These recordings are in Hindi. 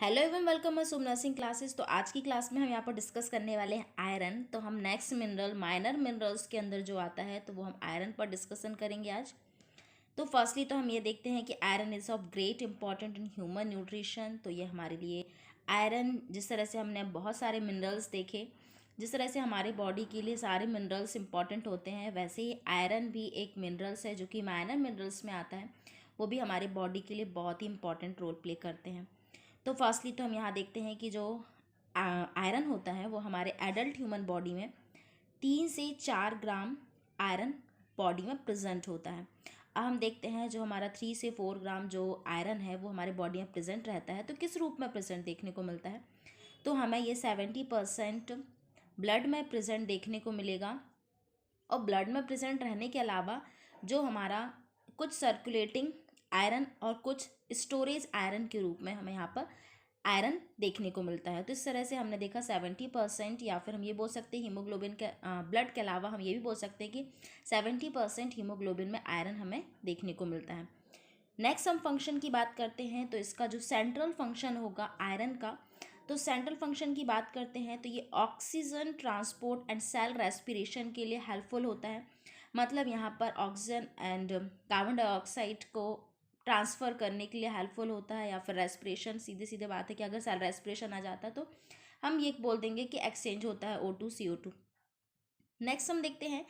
हेलो एवं वेलकम मैं शुभ नर्सिंग क्लासेस। तो आज की क्लास में हम यहाँ पर डिस्कस करने वाले हैं आयरन। तो हम नेक्स्ट मिनरल माइनर मिनरल्स के अंदर जो आता है तो वो हम आयरन पर डिस्कशन करेंगे आज। तो फर्स्टली तो हम ये देखते हैं कि iron is of great important in human nutrition. तो ये हमारे लिए आयरन, जिस तरह से हमने बहुत सारे मिनरल्स देखे, जिस तरह से हमारे बॉडी के लिए सारे मिनरल्स इंपॉर्टेंट होते हैं, वैसे ही आयरन भी एक मिनरल्स है जो कि माइनर मिनरल्स में आता है। वो भी हमारे बॉडी के लिए बहुत ही इंपॉर्टेंट रोल प्ले करते हैं। तो फर्स्टली तो हम यहाँ देखते हैं कि जो आयरन होता है वो हमारे एडल्ट ह्यूमन बॉडी में 3 से 4 ग्राम आयरन बॉडी में प्रेजेंट होता है। अब हम देखते हैं जो हमारा 3 से 4 ग्राम जो आयरन है वो हमारे बॉडी में प्रेजेंट रहता है तो किस रूप में प्रेजेंट देखने को मिलता है। तो हमें ये 70% ब्लड में प्रेजेंट देखने को मिलेगा। और ब्लड में प्रेजेंट रहने के अलावा जो हमारा कुछ सर्कुलेटिंग आयरन और कुछ स्टोरेज आयरन के रूप में हमें यहाँ पर आयरन देखने को मिलता है। तो इस तरह से हमने देखा 70%, या फिर हम ये बोल सकते हैं हीमोग्लोबिन के ब्लड के अलावा हम ये भी बोल सकते हैं कि 70% हीमोग्लोबिन में आयरन हमें देखने को मिलता है। नेक्स्ट हम फंक्शन की बात करते हैं। तो इसका जो सेंट्रल फंक्शन होगा आयरन का, तो सेंट्रल फंक्शन की बात करते हैं तो ये oxygen transport and cell respiration के लिए हेल्पफुल होता है। मतलब यहाँ पर ऑक्सीजन एंड कार्बन डाइऑक्साइड को ट्रांसफ़र करने के लिए हेल्पफुल होता है, या फिर रेस्पिरेशन, सीधे सीधे बात है कि अगर सेल रेस्पिरेशन आ जाता है तो हम ये बोल देंगे कि एक्सचेंज होता है O2 CO2। नेक्स्ट हम देखते हैं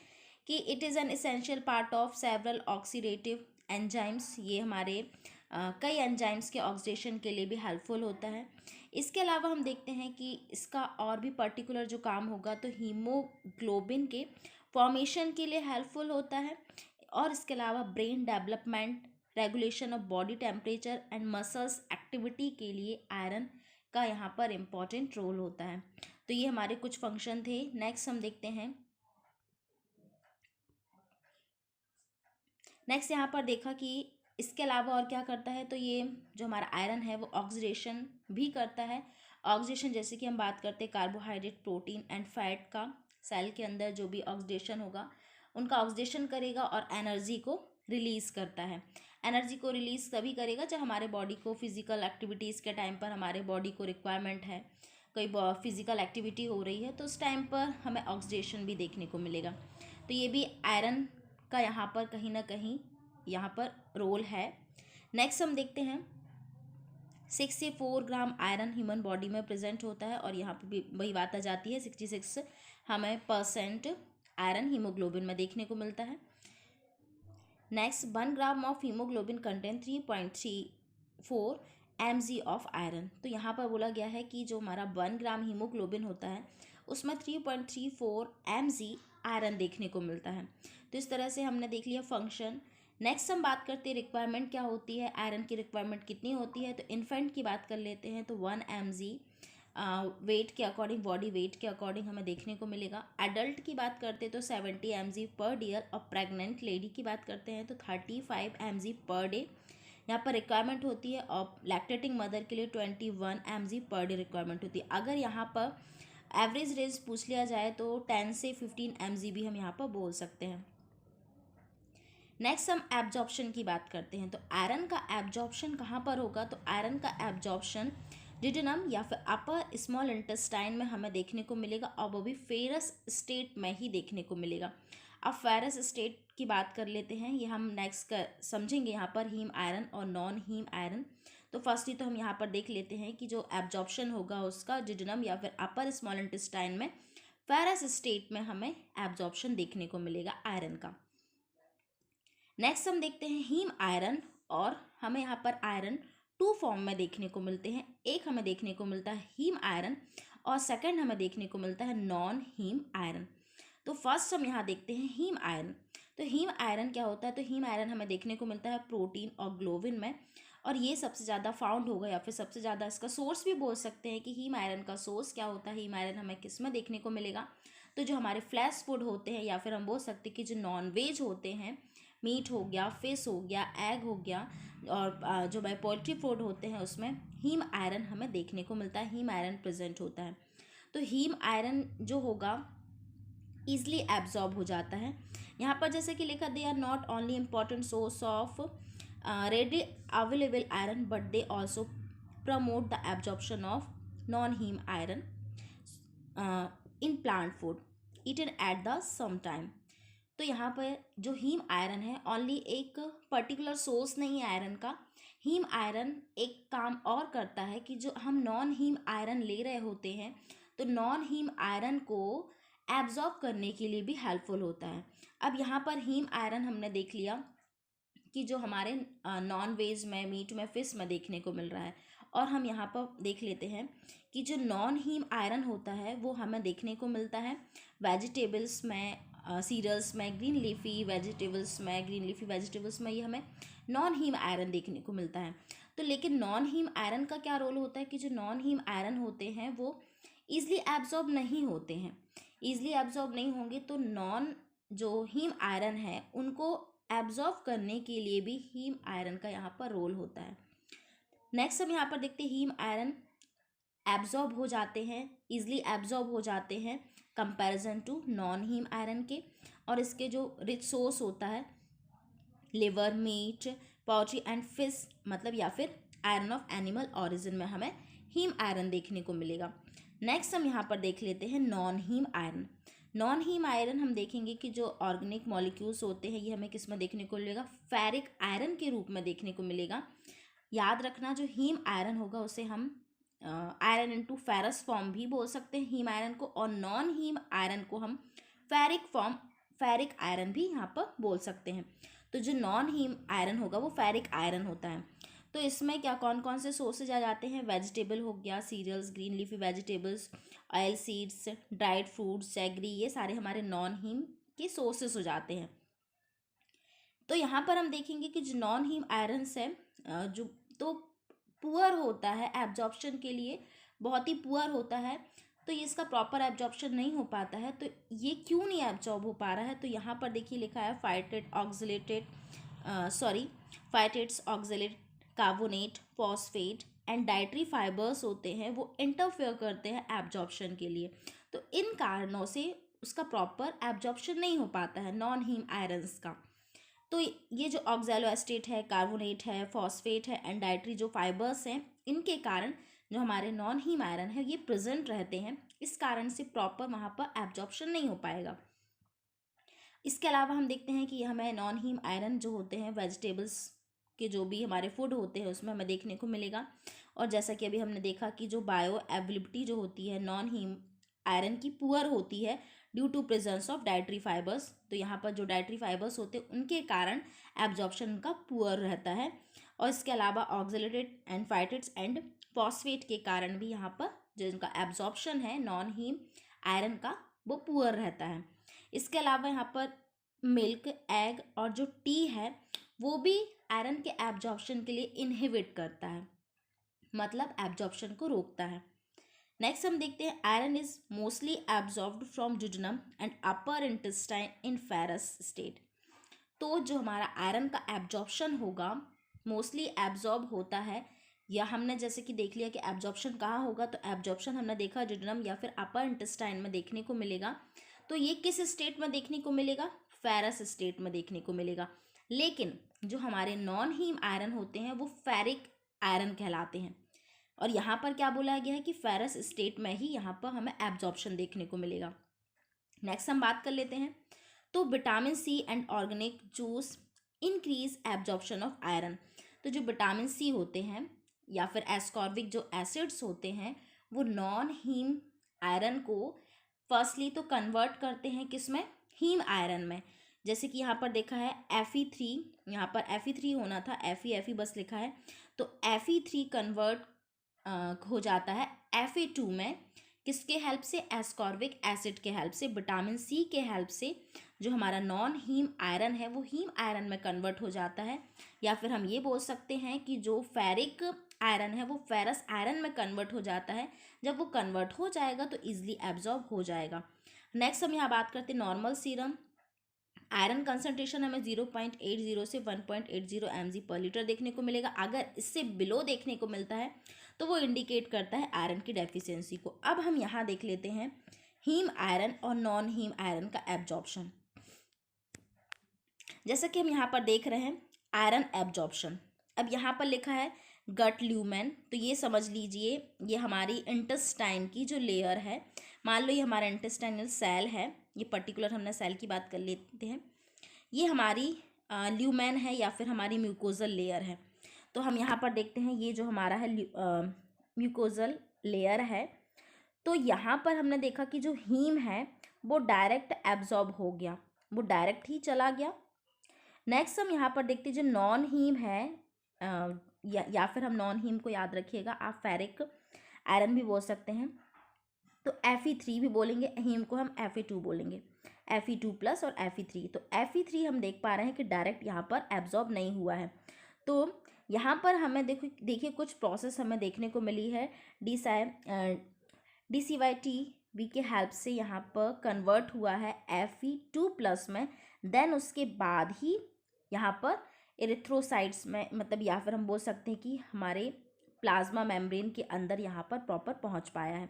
कि it is an essential part of several oxidative enzymes. ये हमारे कई एंजाइम्स के ऑक्सीडेशन के लिए भी हेल्पफुल होता है। इसके अलावा हम देखते हैं कि इसका और भी पर्टिकुलर जो काम होगा तो हीमोग्लोबिन के फॉर्मेशन के लिए हेल्पफुल होता है। और इसके अलावा brain development, regulation of body temperature and muscles activity के लिए आयरन का यहाँ पर इम्पॉर्टेंट रोल होता है। तो ये हमारे कुछ फंक्शन थे। नेक्स्ट हम देखते हैं, नेक्स्ट यहाँ पर देखा कि इसके अलावा और क्या करता है। तो ये जो हमारा आयरन है वो ऑक्सीडेशन भी करता है। ऑक्सीडेशन जैसे कि हम बात करते हैं कार्बोहाइड्रेट, प्रोटीन एंड फैट का, सेल के अंदर जो भी ऑक्सीडेशन होगा उनका ऑक्सीडेशन करेगा और एनर्जी को रिलीज़ करता है। एनर्जी को रिलीज़ तभी करेगा जब हमारे बॉडी को फिजिकल एक्टिविटीज़ के टाइम पर हमारे बॉडी को रिक्वायरमेंट है, कोई फिजिकल एक्टिविटी हो रही है तो उस टाइम पर हमें ऑक्सीडेशन भी देखने को मिलेगा। तो ये भी आयरन का यहाँ पर कहीं ना कहीं यहाँ पर रोल है। नेक्स्ट हम देखते हैं 6 से 4 ग्राम आयरन ह्यूमन बॉडी में प्रेजेंट होता है, और यहाँ पर भी वही बात आ जाती है 66 हमें परसेंट आयरन हीमोग्लोबिन में देखने को मिलता है। Next 1 gram of haemoglobin contain 3.34 mg of iron. तो यहाँ पर बोला गया है कि जो हमारा 1 ग्राम हीमोग्लोबिन होता है उसमें 3.34 mg आयरन देखने को मिलता है। तो इस तरह से हमने देख लिया फंक्शन। नेक्स्ट हम बात करते हैं रिक्वायरमेंट क्या होती है, आयरन की रिक्वायरमेंट कितनी होती है। तो इन्फेंट की बात कर लेते हैं तो 1 mg वेट के अकॉर्डिंग, बॉडी वेट के अकॉर्डिंग हमें देखने को मिलेगा। एडल्ट की बात करते हैं तो 70 mg पर डे, और प्रेग्नेंट लेडी की बात करते हैं तो 35 mg पर डे यहाँ पर रिक्वायरमेंट होती है। और लैक्टेटिंग मदर के लिए 21 mg पर डे रिक्वायरमेंट होती है। अगर यहाँ पर एवरेज रेंज पूछ लिया जाए तो 10 से 15 mg भी हम यहाँ पर बोल सकते हैं। नेक्स्ट हम एब्जॉर्प्शन की बात करते हैं। तो आयरन का एब्जॉर्प्शन कहाँ पर होगा, तो आयरन का एब्जॉर्प्शन डिडनम या फिर अपर स्मॉल इंटेस्टाइन में हमें देखने को मिलेगा, और वो भी फेरस स्टेट में ही देखने को मिलेगा। अब फेरस स्टेट की बात कर लेते हैं, ये हम नेक्स्ट समझेंगे यहाँ पर हीम आयरन और नॉन हीम आयरन। तो फर्स्टली तो हम यहाँ पर देख लेते हैं कि जो एब्जॉर्प्शन होगा उसका डिडनम या फिर अपर स्मॉल इंटेस्टाइन में फेरस स्टेट में हमें एब्जॉर्प्शन देखने को मिलेगा आयरन का। नेक्स्ट हम देखते हैं हीम आयरन, और हमें यहाँ पर आयरन 2 फॉर्म में देखने को मिलते हैं। एक हमें देखने को मिलता है हीम आयरन, और सेकंड हमें देखने को मिलता है नॉन हीम आयरन। तो फर्स्ट हम यहाँ देखते हैं हीम आयरन। तो हीम आयरन क्या होता है, तो हीम आयरन हमें देखने को मिलता है प्रोटीन और ग्लोबिन में, और ये सबसे ज़्यादा फाउंड होगा, या फिर सबसे ज़्यादा इसका सोर्स भी बोल सकते हैं कि हीम आयरन का सोर्स क्या होता है। हीम आयरन हमें किस में देखने को मिलेगा, तो जो हमारे फ्लैश फूड होते हैं, या फिर हम बोल सकते हैं कि जो नॉन वेज होते हैं, मीट हो गया, फिश हो गया, एग हो गया, और जो भाई पोल्ट्री फूड होते हैं उसमें हीम आयरन हमें देखने को मिलता है, हीम आयरन प्रेजेंट होता है। तो हीम आयरन जो होगा ईजिली एब्जॉर्ब हो जाता है। यहाँ पर जैसे कि लिखा, they are not only important source of ready available iron but they also promote the absorption of non heme iron in plant food eaten at the same time. तो यहाँ पर जो हीम आयरन है ओनली एक पर्टिकुलर सोर्स नहीं है आयरन का। हीम आयरन एक काम और करता है कि जो हम नॉन हीम आयरन ले रहे होते हैं तो नॉन हीम आयरन को एब्जॉर्ब करने के लिए भी हेल्पफुल होता है। अब यहाँ पर हीम आयरन हमने देख लिया कि जो हमारे नॉन वेज में, मीट में, फिश में देखने को मिल रहा है, और हम यहाँ पर देख लेते हैं कि जो नॉन हीम आयरन होता है वो हमें देखने को मिलता है वेजिटेबल्स में, सीरियल्स में, ग्रीन लीफी वेजिटेबल्स में ये हमें नॉन हीम आयरन देखने को मिलता है। तो लेकिन नॉन हीम आयरन का क्या रोल होता है कि जो नॉन हीम आयरन होते हैं वो ईजिली एब्जॉर्ब नहीं होते हैं। ईजिली एब्जॉर्ब नहीं होंगे तो नॉन जो हीम आयरन है उनको एब्जॉर्ब करने के लिए भी हीम आयरन का यहाँ पर रोल होता है। नेक्स्ट हम यहाँ पर देखते हैं हीम आयरन एब्जॉर्ब हो जाते हैं, ईजिली एब्जॉर्ब हो जाते हैं comparison to non heme iron के। और इसके जो रिच सोर्स होता है liver, meat, poultry and fish, मतलब या फिर आयरन ऑफ एनिमल ऑरिजिन में हमें हीम आयरन देखने को मिलेगा। नेक्स्ट हम यहाँ पर देख लेते हैं non heme iron. Non heme iron हम देखेंगे कि जो ऑर्गेनिक मॉलिक्यूल्स होते हैं ये हमें किस में देखने को मिलेगा, फेरिक आयरन के रूप में देखने को मिलेगा। याद रखना जो हीम आयरन होगा उसे हम आयरन इनटू फेरस फॉर्म भी बोल सकते हैं हीम आयरन को, और नॉन हीम आयरन को हम फेरिक आयरन भी यहाँ पर बोल सकते हैं। तो जो नॉन हीम आयरन होगा वो फेरिक आयरन होता है। तो इसमें क्या कौन कौन से सोर्सेज आ जाते हैं, वेजिटेबल हो गया, cereals, green leafy vegetables, oil seeds, dried fruits, एग्री, ये सारे हमारे नॉन हीम के सोर्सेज हो जाते हैं। तो यहाँ पर हम देखेंगे कि जो नॉन हीम आयरन्स है जो तो पुअर होता है एब्जॉर्प्शन के लिए, बहुत ही पुअर होता है, तो ये इसका प्रॉपर एब्जॉर्प्शन नहीं हो पाता है। तो ये क्यों नहीं एब्जॉर्ब हो पा रहा है, तो यहाँ पर देखिए लिखा है phytates oxalate carbonate phosphate and dietary fibres होते हैं वो इंटरफेयर करते हैं एब्जॉर्प्शन के लिए। तो इन कारणों से उसका प्रॉपर एब्जॉर्प्शन नहीं हो पाता है नॉन हीम आयरन्स का। तो ये जो ऑक्सैलोएस्टेट है, कार्बोनेट है, फॉस्फेट है एंड डाइटरी जो फाइबर्स हैं, इनके कारण जो हमारे नॉन हीम आयरन है ये प्रेजेंट रहते हैं, इस कारण से प्रॉपर वहाँ पर एब्जॉर्प्शन नहीं हो पाएगा। इसके अलावा हम देखते हैं कि हमें नॉन हीम आयरन जो होते हैं वेजिटेबल्स के जो भी हमारे फूड होते हैं उसमें हमें देखने को मिलेगा। और जैसा कि अभी हमने देखा कि जो बायो अवेलेबिलिटी जो होती है नॉन हीम आयरन की पुअर होती है due to presence of dietary fibres. तो यहाँ पर जो डाइटरी फाइबर्स होते हैं उनके कारण एब्जॉर्प्शन का पुअर रहता है। और इसके अलावा ऑक्सलेटेड एंड फाइटेट्स एंड फॉस्फेट के कारण भी यहाँ पर जो इनका एब्जॉर्प्शन है नॉन हीम आयरन का वो पुअर रहता है। इसके अलावा यहाँ पर मिल्क, एग और जो टी है वो भी आयरन के एब्जॉर्प्शन के लिए इनहिबिट करता है, मतलब एब्जॉर्प्शन को रोकता है। नेक्स्ट हम देखते हैं iron is mostly absorbed from duodenum and upper intestine in ferrous state. तो जो हमारा आयरन का एब्जॉर्प्शन होगा मोस्टली एब्जॉर्ब होता है, या हमने जैसे कि देख लिया कि एब्जॉर्प्शन कहाँ होगा, तो एब्जॉर्प्शन हमने देखा ड्यूडेनम या फिर अपर इंटेस्टाइन में देखने को मिलेगा। तो ये किस स्टेट में देखने को मिलेगा, फेरस स्टेट में देखने को मिलेगा। लेकिन जो हमारे नॉन हीम आयरन होते हैं वो फेरिक आयरन कहलाते हैं, और यहाँ पर क्या बोला गया है कि फेरस स्टेट में ही यहाँ पर हमें एब्जॉर्प्शन देखने को मिलेगा। नेक्स्ट हम बात कर लेते हैं, तो vitamin C and organic juice increase absorption of iron. तो जो विटामिन सी होते हैं या फिर एस्कॉर्बिक जो एसिड्स होते हैं वो नॉन हीम आयरन को फर्स्टली तो कन्वर्ट करते हैं किस में, हीम आयरन में। जैसे कि यहाँ पर देखा है Fe3, यहाँ पर Fe3 होना था, Fe बस लिखा है, तो Fe3 कन्वर्ट हो जाता है Fa2 में, किसके हेल्प से, एस्कॉर्बिक एसिड के हेल्प से, विटामिन सी के हेल्प से जो हमारा नॉन हीम आयरन है वो हीम आयरन में कन्वर्ट हो जाता है। या फिर हम ये बोल सकते हैं कि जो फेरिक आयरन है वो फेरस आयरन में कन्वर्ट हो जाता है। जब वो कन्वर्ट हो जाएगा तो ईजिली एब्जॉर्ब हो जाएगा। नेक्स्ट हम यहाँ बात करते हैं नॉर्मल सीरम आयरन कंसंट्रेशन हमें 0.80 से 1.80 mg/L देखने को मिलेगा। अगर इससे बिलो देखने को मिलता है तो वो इंडिकेट करता है आयरन की डेफिशिएंसी को। अब हम यहाँ देख लेते हैं हीम आयरन और नॉन हीम आयरन का एब्जॉर्प्शन। जैसा कि हम यहाँ पर देख रहे हैं आयरन एब्जॉर्प्शन, अब यहाँ पर लिखा है गट ल्यूमेन, तो ये समझ लीजिए ये हमारी इंटेस्टाइन की जो लेयर है, मान लो ये हमारा इंटेस्टाइनल सेल है, ये पर्टिकुलर हमने सेल की बात कर लेते हैं, ये हमारी ल्यूमेन है या फिर हमारी म्यूकोजल लेयर है। तो हम यहाँ पर देखते हैं ये जो हमारा है म्यूकोजल लेयर है, तो यहाँ पर हमने देखा कि जो हीम है वो डायरेक्ट एब्जॉर्ब हो गया, वो डायरेक्ट ही चला गया। नेक्स्ट हम यहाँ पर देखते हैं जो नॉन हीम है, या फिर हम नॉन हीम को याद रखिएगा, आप फेरिक आयरन भी बोल सकते हैं, तो Fe3 भी बोलेंगे, हीम को हम Fe2 बोलेंगे, Fe2+ और Fe3। तो Fe3 हम देख पा रहे हैं कि डायरेक्ट यहाँ पर एब्जॉर्ब नहीं हुआ है। तो यहाँ पर हमें देखिए कुछ प्रोसेस हमें देखने को मिली है, DCYTV के हेल्प से यहाँ पर कन्वर्ट हुआ है Fe2+ में, देन उसके बाद ही यहाँ पर एरिथ्रोसाइट्स में, मतलब या फिर हम बोल सकते हैं कि हमारे प्लाज्मा मेम्ब्रेन के अंदर यहाँ पर प्रॉपर पहुँच पाया है।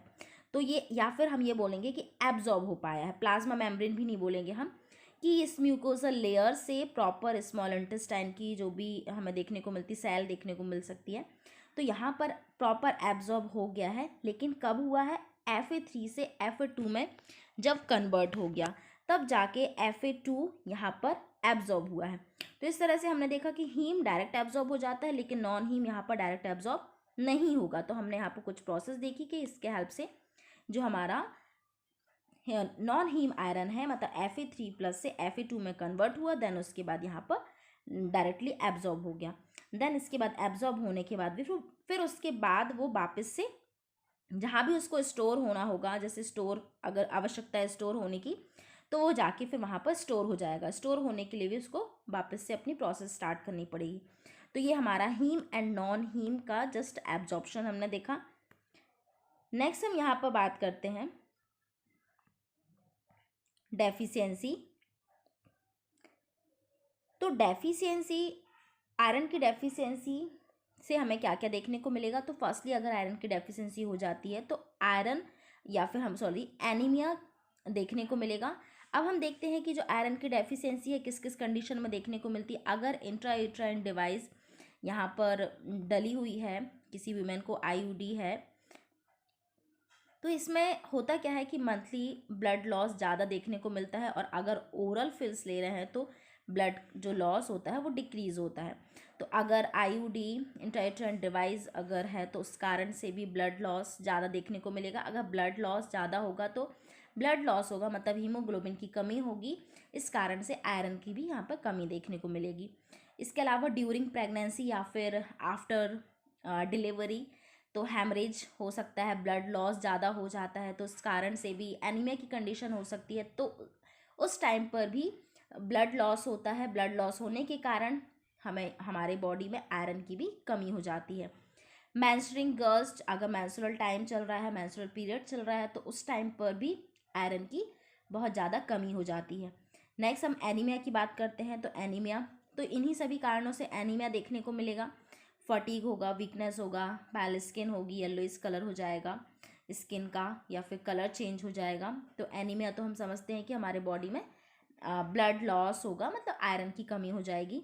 तो ये, या फिर हम ये बोलेंगे कि एब्जॉर्ब हो पाया है, प्लाज्मा मेम्ब्रेन भी नहीं बोलेंगे हम, कि इस म्यूकोजल लेयर से प्रॉपर स्मॉल इंटेस्टाइन की जो भी हमें देखने को मिलती सेल देखने को मिल सकती है, तो यहाँ पर प्रॉपर एब्जॉर्ब हो गया है। लेकिन कब हुआ है? Fa3 से Fa2 में जब कन्वर्ट हो गया तब जाके Fa2 यहाँ पर एब्जॉर्ब हुआ है। तो इस तरह से हमने देखा कि हीम डायरेक्ट एब्जॉर्ब हो जाता है, लेकिन नॉन हीम यहाँ पर डायरेक्ट एब्जॉर्ब नहीं होगा। तो हमने यहाँ पर कुछ प्रोसेस देखी कि इसके हेल्प से जो हमारा नॉन हीम आयरन है, मतलब Fe3+ से Fe2 में कन्वर्ट हुआ, देन उसके बाद यहाँ पर डायरेक्टली एब्जॉर्ब हो गया। देन इसके बाद एब्जॉर्ब होने के बाद भी फिर उसके बाद वो वापस से जहाँ भी उसको स्टोर होना होगा, जैसे स्टोर अगर आवश्यकता है स्टोर होने की, तो वो जाके फिर वहाँ पर स्टोर हो जाएगा। स्टोर होने के लिए भी उसको वापस से अपनी प्रोसेस स्टार्ट करनी पड़ेगी। तो ये हमारा हीम एंड नॉन हीम का जस्ट एब्जॉर्प्शन हमने देखा। नेक्स्ट हम यहाँ पर बात करते हैं डेफिशिएंसी। तो डेफिशिएंसी, आयरन की डेफिशिएंसी से हमें क्या क्या देखने को मिलेगा? तो फर्स्टली अगर आयरन की डेफिशिएंसी हो जाती है तो आयरन या फिर हम एनीमिया देखने को मिलेगा। अब हम देखते हैं कि जो आयरन की डेफिशिएंसी है किस किस कंडीशन में देखने को मिलती है। अगर इंट्रायूट्राइन डिवाइस यहाँ पर डली हुई है, किसी वीमेन को IUD है, तो इसमें होता क्या है कि मंथली ब्लड लॉस ज़्यादा देखने को मिलता है, और अगर ओरल फिल्स ले रहे हैं तो ब्लड जो लॉस होता है वो डिक्रीज़ होता है। तो अगर IUD इंट्रायूट्राइन डिवाइस अगर है तो उस कारण से भी ब्लड लॉस ज़्यादा देखने को मिलेगा। अगर ब्लड लॉस ज़्यादा होगा तो ब्लड लॉस होगा, मतलब हीमोग्लोबिन की कमी होगी, इस कारण से आयरन की भी यहाँ पर कमी देखने को मिलेगी। इसके अलावा ड्यूरिंग प्रेगनेंसी या फिर आफ्टर डिलीवरी तो हैमरेज हो सकता है, ब्लड लॉस ज़्यादा हो जाता है, तो इस कारण से भी एनीमिया की कंडीशन हो सकती है। तो उस टाइम पर भी ब्लड लॉस होता है, ब्लड लॉस होने के कारण हमें हमारे बॉडी में आयरन की भी कमी हो जाती है। मेंस्ट्रुइंग गर्ल्स, अगर मेंस्ट्रुअल टाइम चल रहा है, मेंस्ट्रुअल पीरियड चल रहा है, तो उस टाइम पर भी आयरन की बहुत ज़्यादा कमी हो जाती है। नेक्स्ट हम एनीमिया की बात करते हैं। तो एनीमिया, तो इन्हीं सभी कारणों से एनीमिया देखने को मिलेगा। फटीग होगा, वीकनेस होगा, पैल स्किन होगी, येलोइश कलर हो जाएगा स्किन का, या फिर कलर चेंज हो जाएगा। तो एनीमिया तो हम समझते हैं कि हमारे बॉडी में ब्लड लॉस होगा, मतलब आयरन की कमी हो जाएगी।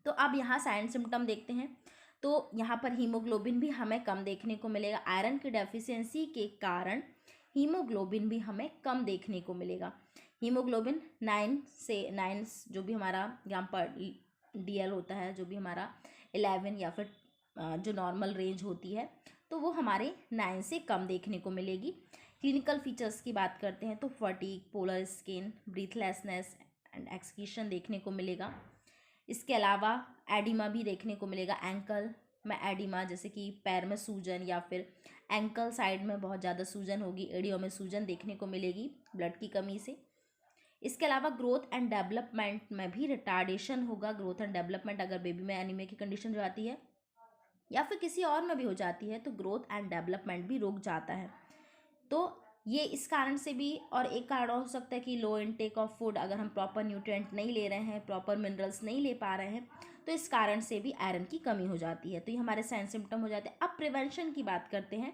तो अब यहाँ साइन सिम्टम देखते हैं। तो यहाँ पर हीमोग्लोबिन भी हमें कम देखने को मिलेगा। आयरन की डेफिशिएंसी के कारण हीमोग्लोबिन भी हमें कम देखने को मिलेगा। हीमोग्लोबिन 9 जो भी हमारा यहाँ पर DL होता है, जो भी हमारा 11 या फिर जो नॉर्मल रेंज होती है, तो वो हमारे 9 से कम देखने को मिलेगी। क्लिनिकल फीचर्स की बात करते हैं तो fatigue, polar skin, breathlessness and excretion देखने को मिलेगा। इसके अलावा एडिमा भी देखने को मिलेगा। एंकल में एडिमा, जैसे कि पैर में सूजन या फिर एंकल साइड में बहुत ज़्यादा सूजन होगी, एडियो में सूजन देखने को मिलेगी ब्लड की कमी से। इसके अलावा ग्रोथ एंड डेवलपमेंट में भी रिटार्डेशन होगा। ग्रोथ एंड डेवलपमेंट अगर बेबी में एनीमिया की कंडीशन हो जाती है या फिर किसी और में भी हो जाती है, तो ग्रोथ एंड डेवलपमेंट भी रुक जाता है। तो ये इस कारण से भी, और एक कारण हो सकता है कि लो इनटेक ऑफ फूड, अगर हम प्रॉपर न्यूट्रिएंट नहीं ले रहे हैं, प्रॉपर मिनरल्स नहीं ले पा रहे हैं, तो इस कारण से भी आयरन की कमी हो जाती है। तो ये हमारे साइन सिम्टम हो जाते हैं। अब प्रिवेंशन की बात करते हैं।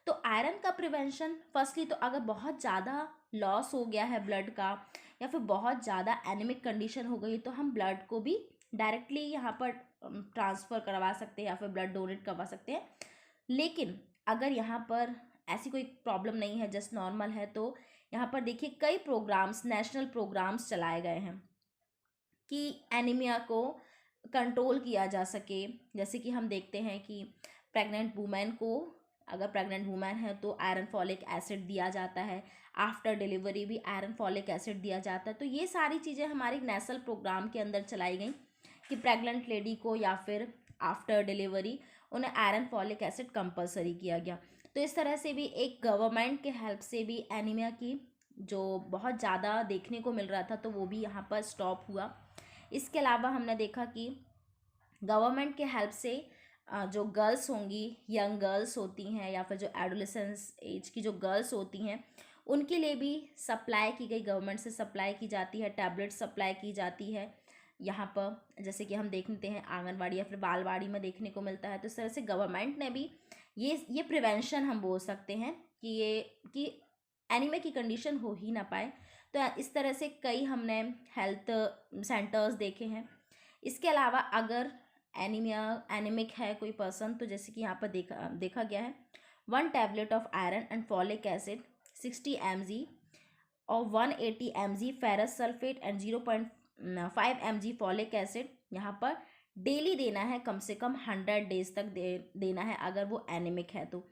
तो आयरन का प्रिवेंशन, फर्स्टली तो अगर बहुत ज़्यादा लॉस हो गया है ब्लड का, या फिर बहुत ज़्यादा एनीमिक कंडीशन हो गई, तो हम ब्लड को भी डायरेक्टली यहाँ पर ट्रांसफ़र करवा सकते हैं या फिर ब्लड डोनेट करवा सकते हैं। लेकिन अगर यहाँ पर ऐसी कोई प्रॉब्लम नहीं है, जस्ट नॉर्मल है, तो यहाँ पर देखिए कई प्रोग्राम्स, नेशनल प्रोग्राम्स चलाए गए हैं कि एनीमिया को कंट्रोल किया जा सके। जैसे कि हम देखते हैं कि प्रेग्नेंट वुमेन को, अगर प्रेग्नेंट वुमेन है तो आयरन फॉलिक एसिड दिया जाता है, आफ्टर डिलीवरी भी आयरन फॉलिक एसिड दिया जाता है। तो ये सारी चीज़ें हमारे नेशनल प्रोग्राम के अंदर चलाई गई कि प्रेग्नेंट लेडी को या फिर आफ्टर डिलीवरी उन्हें आयरन फॉलिक एसिड कंपलसरी किया गया। तो इस तरह से भी एक गवर्नमेंट के हेल्प से भी एनीमिया की जो बहुत ज़्यादा देखने को मिल रहा था तो वो भी यहाँ पर स्टॉप हुआ। इसके अलावा हमने देखा कि गवर्नमेंट के हेल्प से जो गर्ल्स होंगी, यंग गर्ल्स होती हैं या फिर जो एडोलेसेंस एज की जो गर्ल्स होती हैं, उनके लिए भी सप्लाई की गई, गवर्नमेंट से सप्लाई की जाती है, टैबलेट सप्लाई की जाती है यहाँ पर। जैसे कि हम देखते हैं आंगनवाड़ी या फिर बालवाड़ी में देखने को मिलता है। तो इस तरह से गवर्नमेंट ने भी ये प्रिवेंशन हम बोल सकते हैं कि एनीमिया की कंडीशन हो ही ना पाए। तो इस तरह से कई हमने हेल्थ सेंटर्स देखे हैं। इसके अलावा अगर एनीमिक है कोई पर्सन, तो जैसे कि यहाँ पर देखा गया है 1 tablet of iron and folic acid 60 mg और 180 mg ferrous sulphate and 0.5 mg folic acid यहाँ पर डेली देना है, कम से कम 100 डेज तक देना है अगर वो एनीमिक है तो।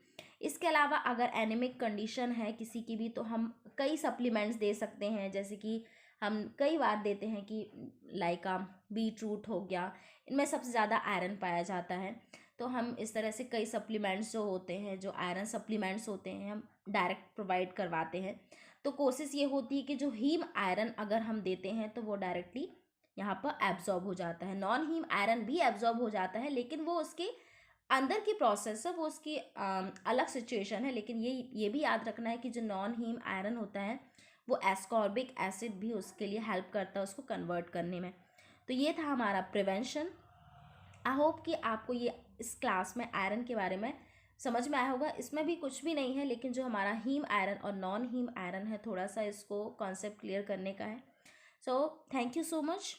इसके अलावा अगर एनीमिक कंडीशन है किसी की भी, तो हम कई सप्लीमेंट्स दे सकते हैं। जैसे कि हम कई बार देते हैं कि लाइक बीट रूट हो गया, इनमें सबसे ज़्यादा आयरन पाया जाता है। तो हम इस तरह से कई सप्लीमेंट्स जो होते हैं, जो आयरन सप्लीमेंट्स होते हैं, हम डायरेक्ट प्रोवाइड करवाते हैं। तो कोशिश ये होती है कि जो हीम आयरन अगर हम देते हैं तो वो डायरेक्टली यहाँ पर एब्जॉर्ब हो जाता है। नॉन हीम आयरन भी एब्जॉर्ब हो जाता है, लेकिन वो उसके अंदर की प्रोसेस है, वो उसकी अलग सिचुएशन है। लेकिन ये भी याद रखना है कि जो नॉन हीम आयरन होता है वो एस्कॉर्बिक एसिड भी उसके लिए हेल्प करता है उसको कन्वर्ट करने में। तो ये था हमारा प्रिवेंशन। आई होप कि आपको ये इस क्लास में आयरन के बारे में समझ में आया होगा। इसमें भी कुछ भी नहीं है, लेकिन जो हमारा हीम आयरन और नॉन हीम आयरन है, थोड़ा सा इसको कॉन्सेप्ट क्लियर करने का है। So thank you so much.